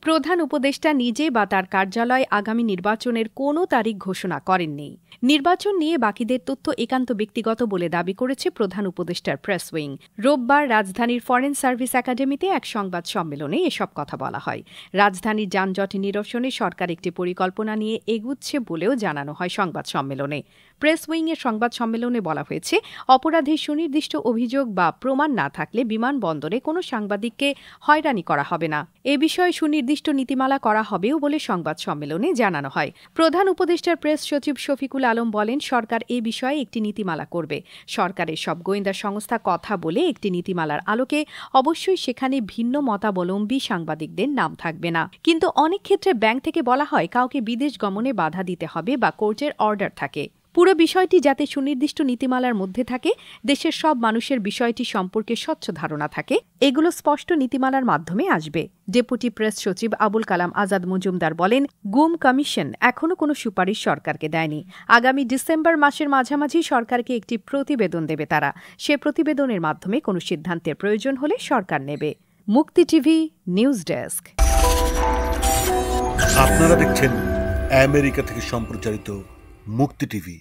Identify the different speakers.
Speaker 1: প্রধান উপদেষ্টা নিজে বা তার কার্যালয় আগামী নির্বাচনের কোনো তারিখ ঘোষণা করেননি। নির্বাচন নিয়ে বাকিদের তথ্য একান্ত ব্যক্তিগত বলে দাবি করেছে প্রধান উপদেষ্টার প্রেস উইং। রোববার রাজধানীর ফরেন সার্ভিস একাডেমিতে এক সংবাদ সম্মেলনে এসব কথা বলা হয়। রাজধানীর যানজট নিরসনে সরকার একটি পরিকল্পনা নিয়ে এগুচ্ছে বলেও জানানো হয় সংবাদ সম্মেলনে। প্রেস উইংয়ের সংবাদ সম্মেলনে বলা হয়েছে, অপরাধের সুনির্দিষ্ট অভিযোগ বা প্রমাণ না থাকলে বিমানবন্দরে কোনো সাংবাদিককে হয়রানি করা হবে না। এ বিষয়ে সুনির্দিষ্ট নীতিমালা করা হবেও বলে সংবাদ সম্মেলনে জানানো হয়। প্রধান উপদেষ্টার প্রেস সচিব শফিকুল আলম বলেন, সরকার এ বিষয়ে একটি নীতিমালা করবে। সরকারের সব গোয়েন্দা সংস্থা কথা বলে একটি নীতিমালার আলোকে অবশ্যই সেখানে ভিন্ন মতাবলম্বী সাংবাদিকদের নাম থাকবে না। কিন্তু অনেক ক্ষেত্রে ব্যাংক থেকে বলা হয় কাউকে বিদেশ গমনে বাধা দিতে হবে বা কোর্টের অর্ডার থাকে। পুরো বিষয়টি যাতে সুনির্দিষ্ট নীতিমালার মধ্যে থাকে, দেশের সব মানুষের বিষয়টি সম্পর্কে স্বচ্ছ ধারণা থাকে, এগুলো স্পষ্ট নীতিমালার মাধ্যমে আসবে। ডেপুটি প্রেস সচিব আবুল কালাম আজাদ মজুমদার বলেন, গুম কমিশন এখনও কোনো সুপারিশ সরকারকে দেয়নি। আগামী ডিসেম্বর মাসের মাঝামাঝি সরকারকে একটি প্রতিবেদন দেবে তারা। সে প্রতিবেদনের মাধ্যমে কোনো সিদ্ধান্তের প্রয়োজন হলে সরকার নেবে। মুক্তি টিভি নিউজ ডেস্ক।
Speaker 2: আপনারা দেখছেন আমেরিকা থেকে সম্প্রচারিত মুক্তি টিভি।